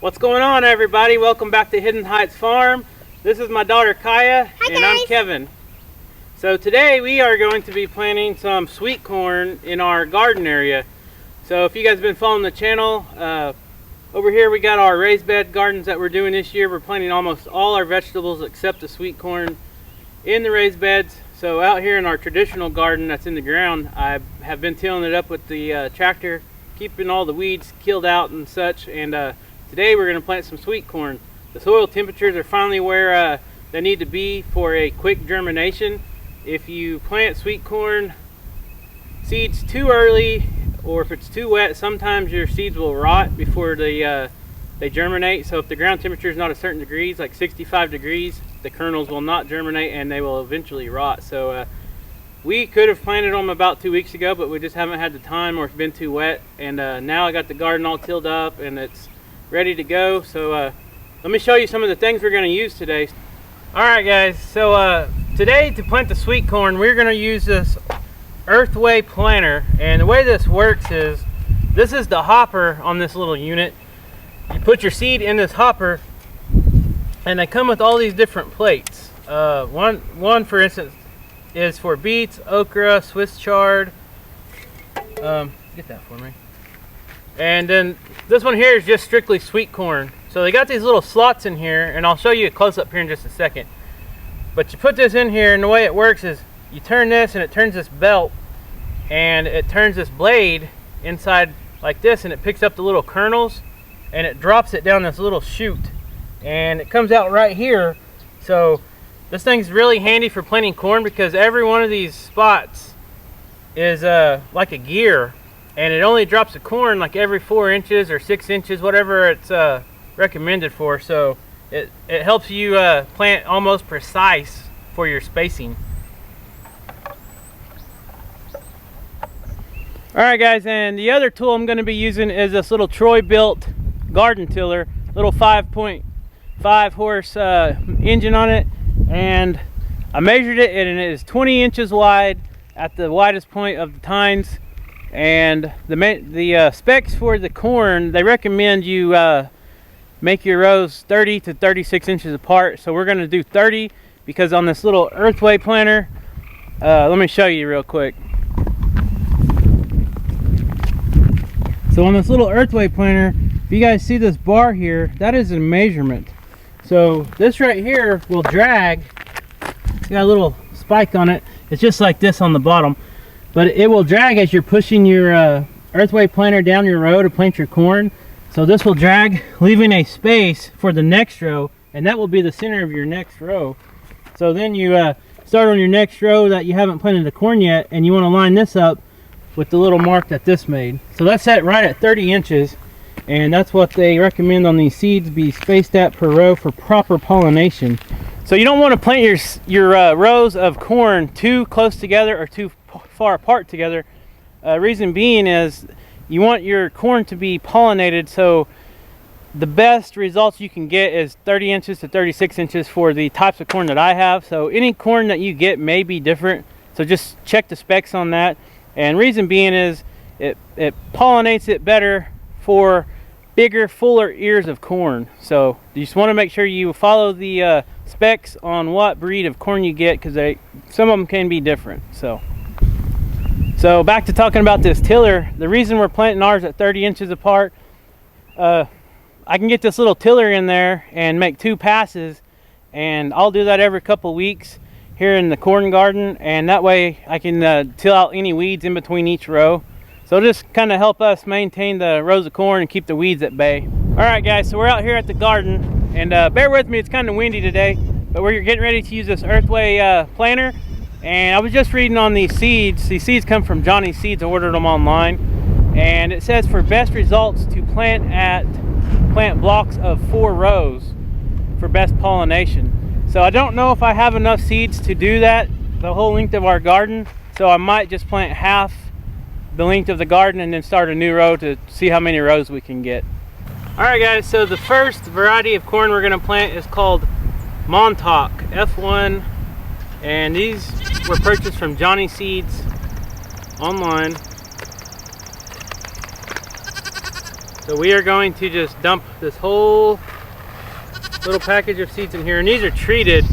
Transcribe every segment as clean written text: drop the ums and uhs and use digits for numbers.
What's going on, everybody? Welcome back to Hidden Heights Farm. This is my daughter Kyah. Hi, and I'm Kevin. So today we are going to be planting some sweet corn in our garden area. So if you guys have been following the channel, over here we got our raised bed gardens that we're doing this year. We're planting almost all our vegetables except the sweet corn in the raised beds. So out here in our traditional garden that's in the ground, I have been tilling it up with the tractor, keeping all the weeds killed out and such. And today we're going to plant some sweet corn. The soil temperatures are finally where they need to be for a quick germination. If you plant sweet corn seeds too early, or if it's too wet, sometimes your seeds will rot before they germinate. So if the ground temperature is not a certain degrees, like 65 degrees, the kernels will not germinate and they will eventually rot. So we could have planted them about 2 weeks ago, but we just haven't had the time, or it's been too wet. And now I got the garden all tilled up and it's ready to go. So let me show you some of the things we're going to use today. All right, guys. So today, to plant the sweet corn, we're going to use this Earthway planter. And the way this works is, this is the hopper on this little unit. You put your seed in this hopper, and they come with all these different plates. One for instance is for beets, okra, Swiss chard. Get that for me. And then this one here is just strictly sweet corn. So they got these little slots in here, and I'll show you a close-up here in just a second. But you put this in here, and the way it works is you turn this, and it turns this belt, and it turns this blade inside like this, and it picks up the little kernels, and it drops it down this little chute, and it comes out right here. So this thing's really handy for planting corn, because every one of these spots is like a gear, and it only drops the corn like every 4 inches or 6 inches, whatever it's recommended for. So it helps you plant almost precise for your spacing. Alright guys, and the other tool I'm going to be using is this little Troy-Bilt garden tiller, little 5.5 horse engine on it, and I measured it and it is 20 inches wide at the widest point of the tines. And the specs for the corn, they recommend you make your rows 30 to 36 inches apart. So we're going to do 30, because on this little Earthway planter, let me show you real quick. So on this little Earthway planter, if you guys see this bar here, that is a measurement. So this right here will drag. It's got a little spike on it. It's just like this on the bottom, but it will drag as you're pushing your Earthway planter down your row to plant your corn. So this will drag, leaving a space for the next row, and that will be the center of your next row. So then you start on your next row that you haven't planted the corn yet, and you want to line this up with the little mark that this made. So that's set right at 30 inches, and that's what they recommend on these seeds be spaced at per row for proper pollination. So you don't want to plant your rows of corn too close together or too far apart together. Reason being is you want your corn to be pollinated, so the best results you can get is 30 inches to 36 inches for the types of corn that I have. So any corn that you get may be different, so just check the specs on that. And reason being is it pollinates it better for bigger, fuller ears of corn. So you just want to make sure you follow the specs on what breed of corn you get, because some of them can be different. So back to talking about this tiller. The reason we're planting ours at 30 inches apart, I can get this little tiller in there and make 2 passes, and I'll do that every couple weeks here in the corn garden, and that way I can till out any weeds in between each row. So just kind of help us maintain the rows of corn and keep the weeds at bay. All right guys, so we're out here at the garden, and bear with me, it's kind of windy today, but we're getting ready to use this Earthway planter. And I was just reading on these seeds. These seeds come from Johnny's Seeds. I ordered them online, and it says for best results to plant blocks of 4 rows for best pollination. So I don't know if I have enough seeds to do that the whole length of our garden, so I might just plant half the length of the garden and then start a new row to see how many rows we can get. Alright guys, so the first variety of corn we're going to plant is called Montauk F1, and these were purchased from Johnny Seeds online. So we are going to just dump this whole little package of seeds in here, and these are treated.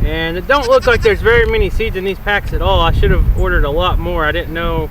And it don't look like there's very many seeds in these packs at all. I should have ordered a lot more. I didn't know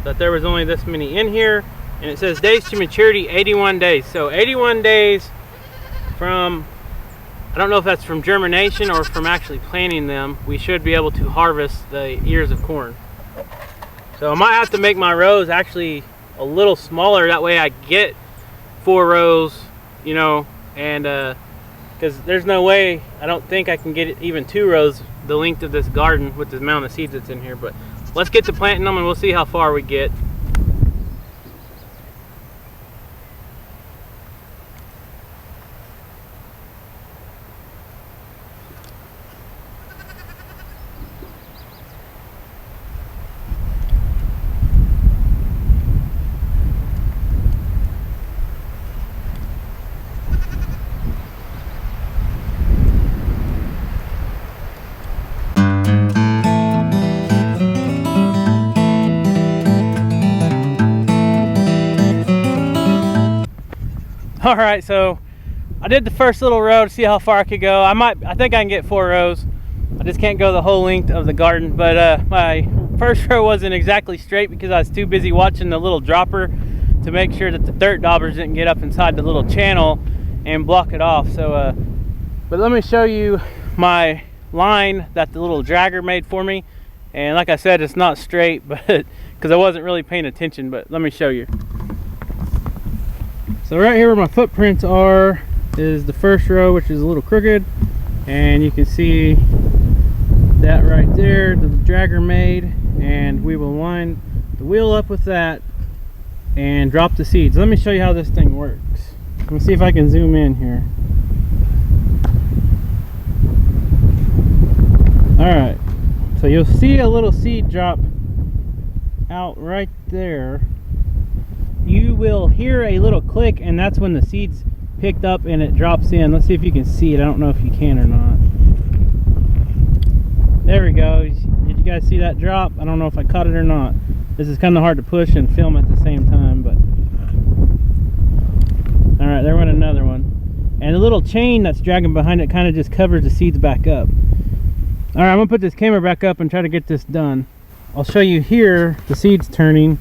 that there was only this many in here. And it says days to maturity, 81 days. So 81 days from, I don't know if that's from germination or from actually planting them, we should be able to harvest the ears of corn. So I might have to make my rows actually a little smaller. That way I get 4 rows, you know, and because there's no way, I don't think I can get it even 2 rows the length of this garden with the amount of seeds that's in here. But let's get to planting them and we'll see how far we get. All right, so I did the first little row to see how far I could go. I think I can get 4 rows. I just can't go the whole length of the garden. But my first row wasn't exactly straight because I was too busy watching the little dropper to make sure that the dirt daubers didn't get up inside the little channel and block it off. So, but let me show you my line that the little dragger made for me. And like I said, it's not straight, but because I wasn't really paying attention. But let me show you. So right here where my footprints are is the first row, which is a little crooked, and you can see that right there the dragger made, and we will line the wheel up with that and drop the seeds. Let me show you how this thing works. Let me see if I can zoom in here. Alright, so you'll see a little seed drop out right there. You will hear a little click, and that's when the seeds picked up and it drops in. Let's see if you can see it. I don't know if you can or not. There we go. Did you guys see that drop? I don't know if I caught it or not. This is kind of hard to push and film at the same time, but all right, there went another one. And the little chain that's dragging behind it kind of just covers the seeds back up. All right, I'm gonna put this camera back up and try to get this done. I'll show you here the seeds turning.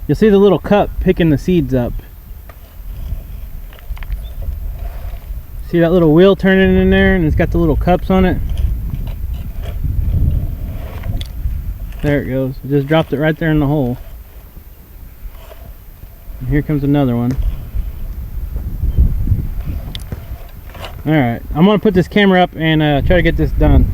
You'll see the little cup picking the seeds up. See that little wheel turning in there, and it's got the little cups on it. There it goes. It just dropped it right there in the hole. And here comes another one. Alright, I'm going to put this camera up and try to get this done.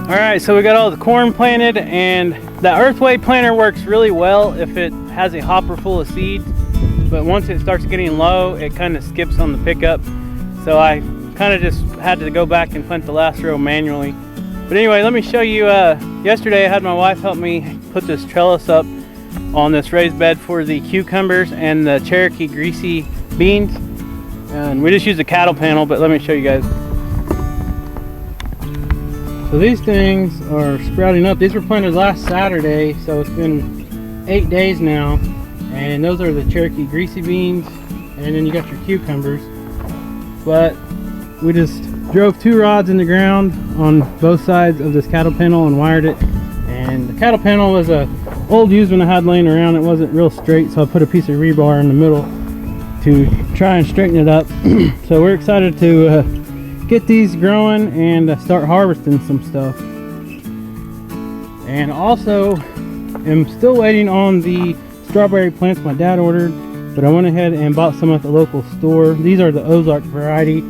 Alright, so we got all the corn planted, and the earthway planter works really well if it has a hopper full of seeds, but once it starts getting low, it kind of skips on the pickup. So I kind of just had to go back and plant the last row manually. But anyway, let me show you, yesterday I had my wife help me put this trellis up on this raised bed for the cucumbers and the Cherokee greasy beans. And we just used a cattle panel, but let me show you guys. So these things are sprouting up. These were planted last Saturday, so it's been 8 days now. And those are the Cherokee greasy beans, and then you got your cucumbers. But we just drove 2 rods in the ground on both sides of this cattle panel and wired it. And the cattle panel was a old used one I had laying around. It wasn't real straight, so I put a piece of rebar in the middle to try and straighten it up. So we're excited to get these growing and start harvesting some stuff. And also I'm still waiting on the strawberry plants my dad ordered, but I went ahead and bought some at the local store. These are the Ozark variety,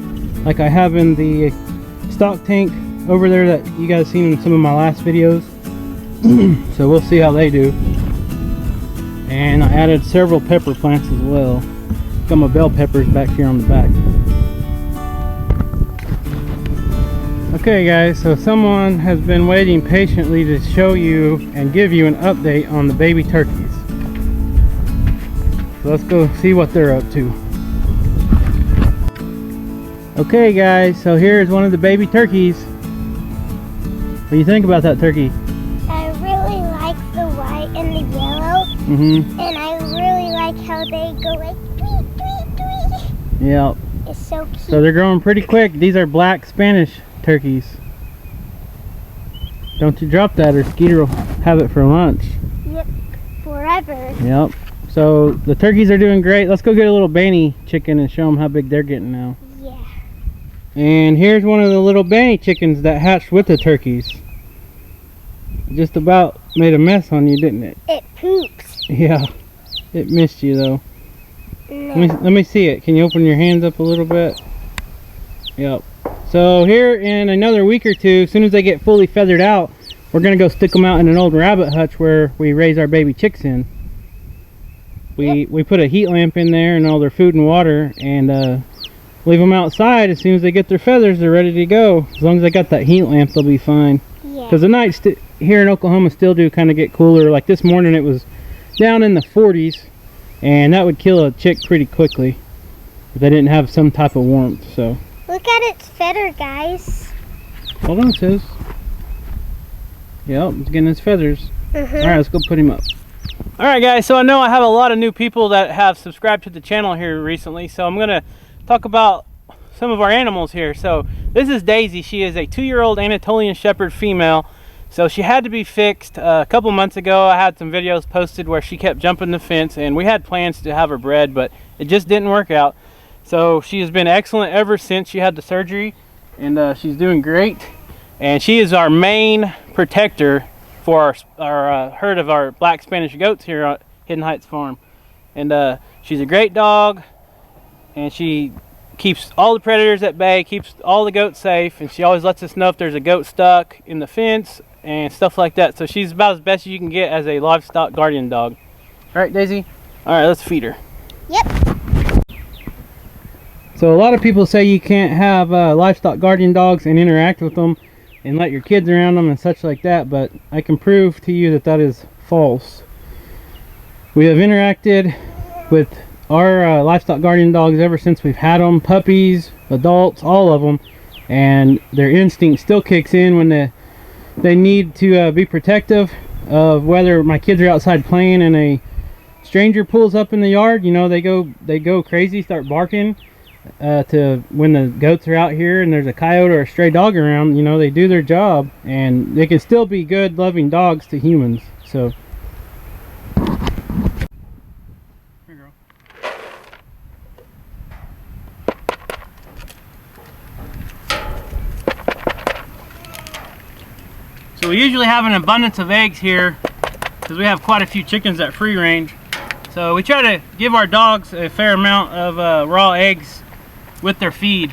like I have in the stock tank over there that you guys seen in some of my last videos. So we'll see how they do. And I added several pepper plants as well. Got my bell peppers back here on the back. Okay guys, so someone has been waiting patiently to show you and give you an update on the baby turkeys. So let's go see what they're up to. Okay guys, so here's one of the baby turkeys. What do you think about that turkey? I really like the white and the yellow. Mm-hmm. And I really like how they go like tweet, tweet, tweet. Yeah. It's so cute. So they're growing pretty quick. These are black Spanish turkeys. Don't you drop that or Skeeter will have it for lunch. Yep, forever. Yep. So the turkeys are doing great. Let's go get a little Banny chicken and show them how big they're getting now. Yeah. And here's one of the little Banny chickens that hatched with the turkeys. Just about made a mess on you, didn't it? It poops. Yeah. It missed you though. No. Let me see it. Can you open your hands up a little bit? Yep. So here in another week or two, as soon as they get fully feathered out, we're going to go stick them out in an old rabbit hutch where we raise our baby chicks in. We put a heat lamp in there and all their food and water, and leave them outside. As soon as they get their feathers, they're ready to go. As long as they got that heat lamp, they'll be fine. Yeah. Because the nights here in Oklahoma still do kind of get cooler. Like this morning it was down in the 40s, and that would kill a chick pretty quickly if they didn't have some type of warmth. So Look at its feather, guys. hold on, sis. Yep, it's getting his feathers. Alright, let's go put him up. Alright guys, so I know I have a lot of new people that have subscribed to the channel here recently, so I'm going to talk about some of our animals here. So this is Daisy. She is a 2-year-old Anatolian Shepherd female. So she had to be fixed. A couple months ago I had some videos posted where she kept jumping the fence, and we had plans to have her bred, but it just didn't work out. So she has been excellent ever since she had the surgery, and she's doing great. And she is our main protector for our herd of our black Spanish goats here at Hidden Heights Farm. And she's a great dog, and she keeps all the predators at bay, keeps all the goats safe, and she always lets us know if there's a goat stuck in the fence and stuff like that. So she's about as best as you can get as a livestock guardian dog. All right, Daisy? All right, let's feed her. Yep. So a lot of people say you can't have livestock guardian dogs and interact with them and let your kids around them and such like that, but I can prove to you that that is false. We have interacted with our livestock guardian dogs ever since we've had them, puppies, adults, all of them, and their instinct still kicks in when they need to be protective of whether my kids are outside playing and a stranger pulls up in the yard. You know, they go crazy, start barking to when the goats are out here and there's a coyote or a stray dog around. You know, they do their job, and they can still be good loving dogs to humans. So here you go. So we usually have an abundance of eggs here because we have quite a few chickens at free range. So we try to give our dogs a fair amount of raw eggs with their feed.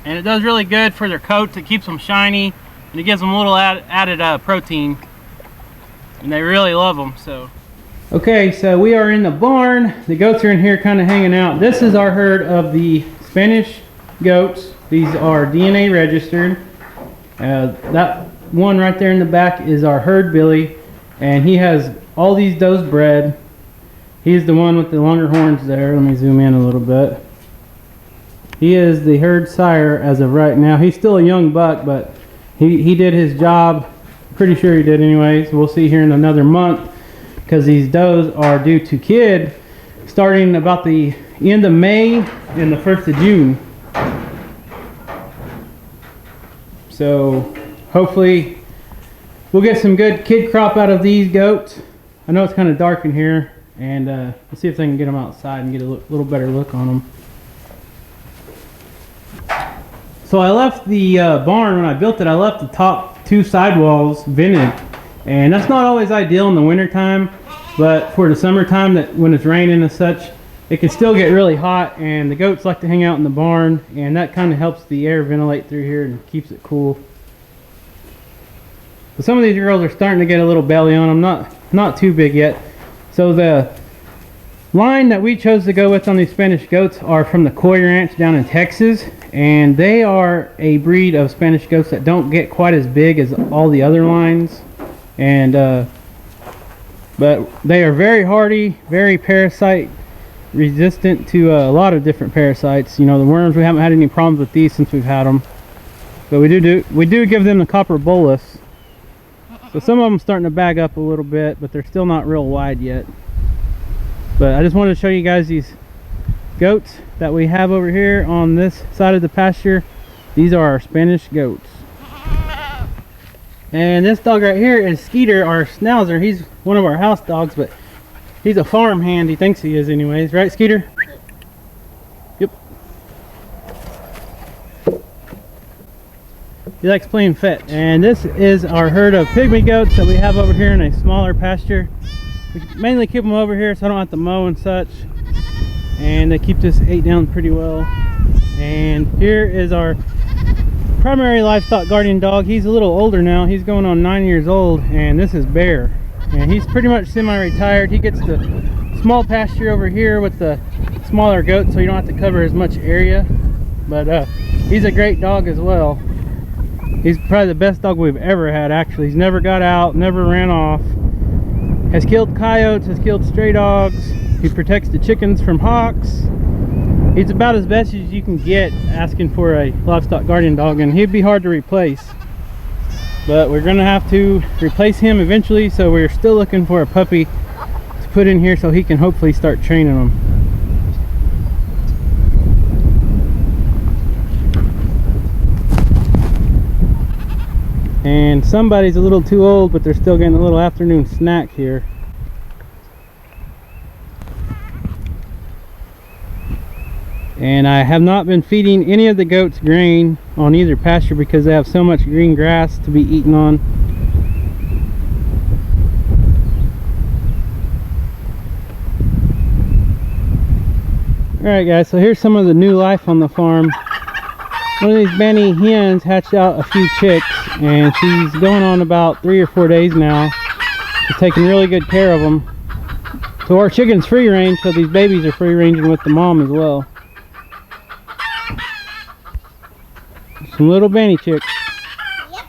And it does really good for their coats. It keeps them shiny, and it gives them a little added protein. And they really love them. So okay, so we are in the barn. The goats are in here kind of hanging out. This is our herd of the Spanish goats. These are DNA registered. That one right there in the back is our herd Billy, and he has all these does bred. He's the one with the longer horns there. Let me zoom in a little bit. He is the herd sire as of right now. He's still a young buck, but he did his job. Pretty sure he did anyways. We'll see here in another month, because these does are due to kid starting about the end of May and the 1st of June. So hopefully we'll get some good kid crop out of these goats. I know it's kind of dark in here, and we'll see if they can get them outside and get a little better look on them. So I left the barn, when I built it, I left the top 2 sidewalls vented, and that's not always ideal in the winter time, but for the summertime, that when it's raining and such, it can still get really hot, and the goats like to hang out in the barn, and that kind of helps the air ventilate through here and keeps it cool. But some of these girls are starting to get a little belly on them, not too big yet. So the line that we chose to go with on these Spanish goats are from the Kyah Ranch down in Texas, and they are a breed of Spanish goats that don't get quite as big as all the other lines, and but they are very hardy, very parasite resistant to a lot of different parasites. You know, the worms, we haven't had any problems with these since we've had them, but we do give them the copper bolus. So some of them starting to bag up a little bit, but they're still not real wide yet. But I just wanted to show you guys these goats that we have over here on this side of the pasture. These are our Spanish goats. And this dog right here is Skeeter, our Schnauzer. He's one of our house dogs, but he's a farm hand. He thinks he is anyways. Right, Skeeter? Yep. He likes playing fetch. And this is our herd of pygmy goats that we have over here in a smaller pasture. We mainly keep them over here so I don't have to mow and such. And they keep this ate down pretty well. And here is our primary livestock guardian dog. He's a little older now. He's going on 9 years old, and this is Bear. And he's pretty much semi-retired. He gets the small pasture over here with the smaller goats, so you don't have to cover as much area. But he's a great dog as well. He's probably the best dog we've ever had, actually. He's never got out, never ran off. Has killed coyotes, has killed stray dogs. He protects the chickens from hawks. He's about as best as you can get asking for a livestock guardian dog, and he'd be hard to replace. But we're gonna have to replace him eventually, so we're still looking for a puppy to put in here so he can hopefully start training them. And somebody's a little too old, but they're still getting a little afternoon snack here. And I have not been feeding any of the goats grain on either pasture because they have so much green grass to be eaten on. Alright guys, so here's some of the new life on the farm. One of these Benny hens hatched out a few chicks, and she's going on about 3 or 4 days now. She's taking really good care of them. So our chicken's free range, so these babies are free ranging with the mom as well. Some little Benny chicks. Yep.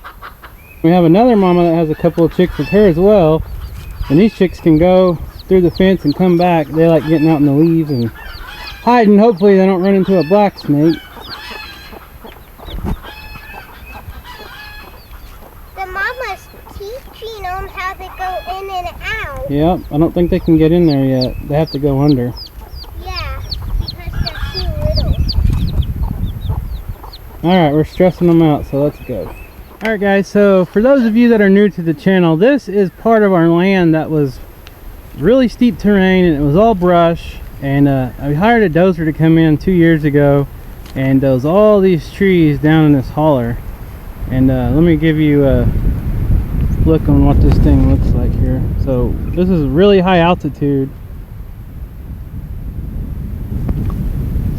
We have another mama that has a couple of chicks with her as well, and these chicks can go through the fence and come back. They like getting out in the leaves and hiding. Hopefully they don't run into a black snake. Teaching them how to go in and out. Yep, I don't think they can get in there yet. They have to go under. Yeah, because they're too little. Alright, we're stressing them out, so let's go. Alright guys, so for those of you that are new to the channel, this is part of our land that was really steep terrain, and it was all brush. And I hired a dozer to come in 2 years ago and doze all these trees down in this holler. And let me give you a look on what this thing looks like here. So this is really high altitude,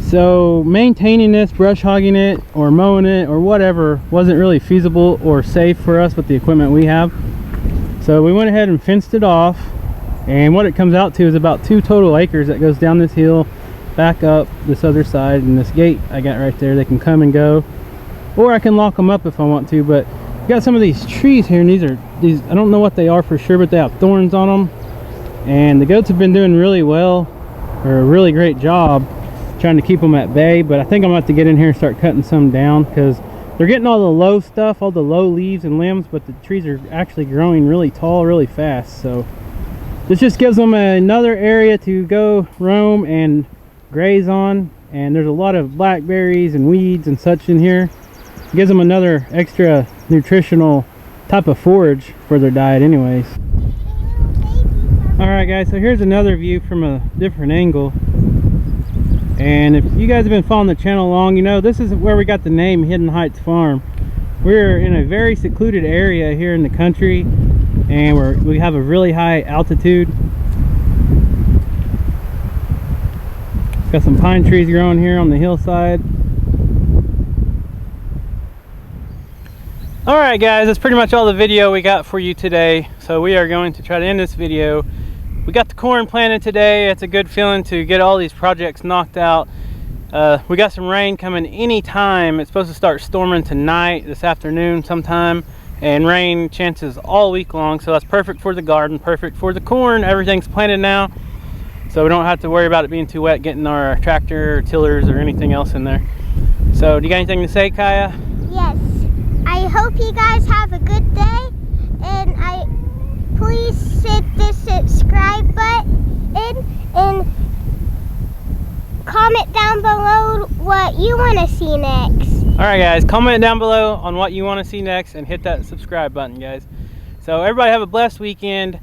so maintaining this, brush hogging it or mowing it or whatever wasn't really feasible or safe for us with the equipment we have. So we went ahead and fenced it off, and what it comes out to is about 2 total acres that goes down this hill, back up this other side, and this gate I got right there. They can come and go, or I can lock them up if I want to. But got some of these trees here, and these I don't know what they are for sure, but they have thorns on them, and the goats have been doing really well, or a really great job trying to keep them at bay. But I think I'm gonna have to get in here and start cutting some down, because they're getting all the low stuff, all the low leaves and limbs, but the trees are actually growing really tall really fast. So this just gives them another area to go roam and graze on, and there's a lot of blackberries and weeds and such in here. It gives them another extra nutritional type of forage for their diet anyways. Alright guys, so here's another view from a different angle. And if you guys have been following the channel long, you know this is where we got the name Hidden Heights Farm. We're in a very secluded area here in the country, and we have a really high altitude. Got some pine trees growing here on the hillside. Alright guys, that's pretty much all the video we got for you today. So we are going to try to end this video we got the corn planted today. It's a good feeling to get all these projects knocked out. We got some rain coming anytime. It's supposed to start storming tonight, this afternoon sometime, and rain chances all week long. So that's perfect for the garden, perfect for the corn. Everything's planted now, so we don't have to worry about it being too wet getting our tractor or tillers or anything else in there. So do you got anything to say, Kyah? Yes. I hope you guys have a good day, and please hit the subscribe button and comment down below what you want to see next. Alright guys, comment down below on what you want to see next and hit that subscribe button, guys. So everybody have a blessed weekend,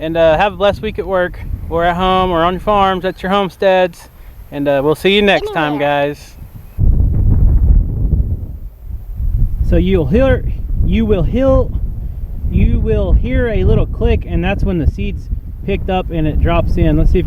and have a blessed week at work or at home or on your farms, at your homesteads, and we'll see you next time, guys. So you will hear a little click, and that's when the seeds picked up and it drops in. Let's see if